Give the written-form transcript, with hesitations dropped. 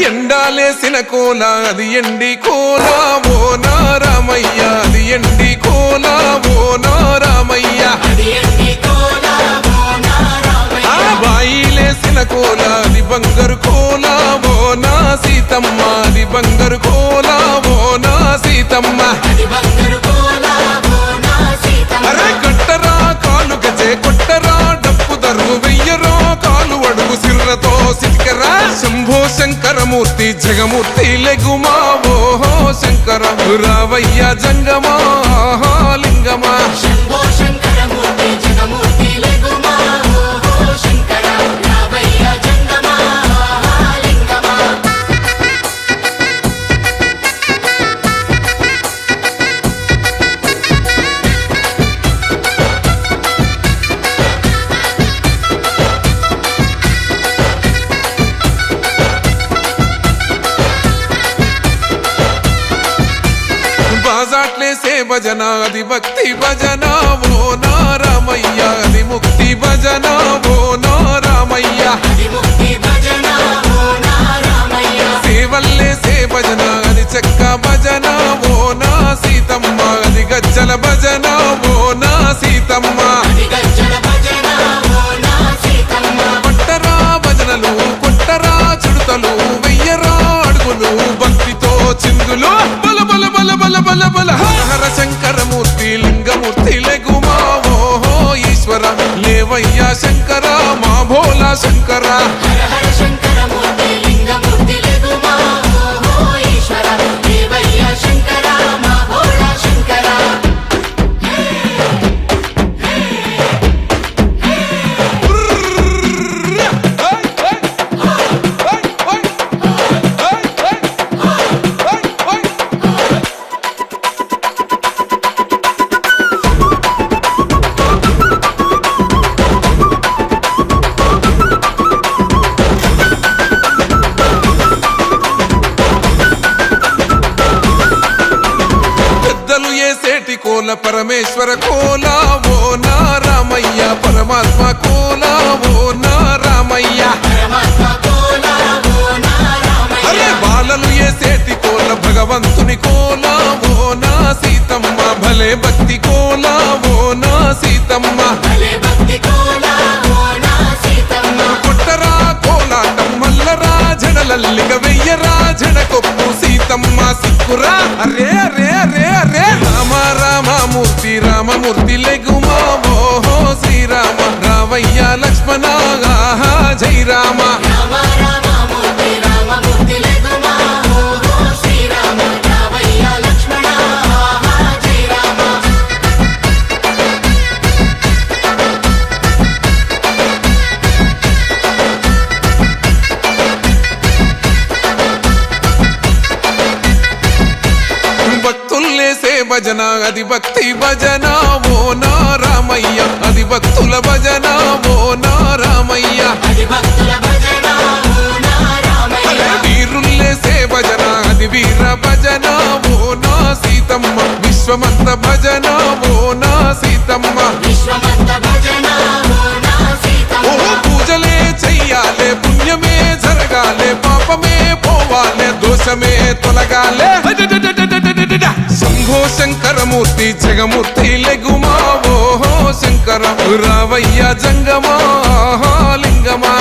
ఎండాలేసిన కోల అది ఎండి కోల ఓ నారామయ్య అది ఎండి కోల ఓ నారామయ్య బాయిలేసిన కోల అది బంగారు కోల ఓ నా సీతమ్మ అది బంగారు కోల ఓ నా సీతమ్మ అరే కట్టరా కాలు గజే కొట్టరా డప్పు దరువు వెయ్యరో కాలు అడుగు సిర్రతో సిటికరా శంభో శంకరమూర్తి జగమూర్తి లెగుమా ఓహో శంకర రావయ్య జంగమా లింగమా శంభో శంకరమూర్తి జగమూర్తి లెగుమా ఓహో శంకర రావయ్య జంగమా లింగమా బాజాట్లేసే భజన అది భక్తి భజన ఓ నారామయ్య అది ముక్తి భజన ఓ నారామయ్య సేవల్లేసే భజన అది చెక్క భజన ఓ నా సీతమ్మ అది గజ్జల భజన ఓ నా సీతమ్మ పట్టరా భజనలు కొట్టరా చుడతలు వెయ్యరా అడుగులు భక్తితో చిందులు బల బల బల బల బల బల హర శంకరమూర్తి లింగమూర్తి లెగుమా ఓహో ఈశ్వర లేవయ్యా శంకర మా భోలా శంకర సేటి కోల పరమేశ్వర కోల ఓ నారామయ్య పరమాత్మ కోల ఓ నారామయ్య అరే బాలలు ఏ సేటి కోల భగవంతుని కోల ఓ నా సీతమ్మ భలే భక్తి కోల ఓ నా సీతమ్మ కొట్టరా కోలాటం మల్లరా జడలల్లిగ వెయ్యరా జడకొప్పు సీతమ్మ సిక్కురా అరే అరే అరే అరే రామ రామమూర్తి రామమూర్తి లెగుమా ఓహో శ్రీరామ రావయ్య లక్ష్మణ జై రామ భజన అది భక్తి భజన ఓ నారామయ్య అది భక్తుల భజన ఓ నారామయ్య వీరుల్లేసే భజన అది వీర భజన ఓ నా సీతమ్మ విశ్వమంత భజన ఓ నా సీతమ్మ ఓ పూజలే చెయ్యాలే పుణ్యమే జరగాలే పాపమే పోవాలే దోషమే తొలగాలే శంభో శంకరమూర్తి జగమూర్తి లెగుమా ఓహో శంకర రావయ్య జంగమా లింగమా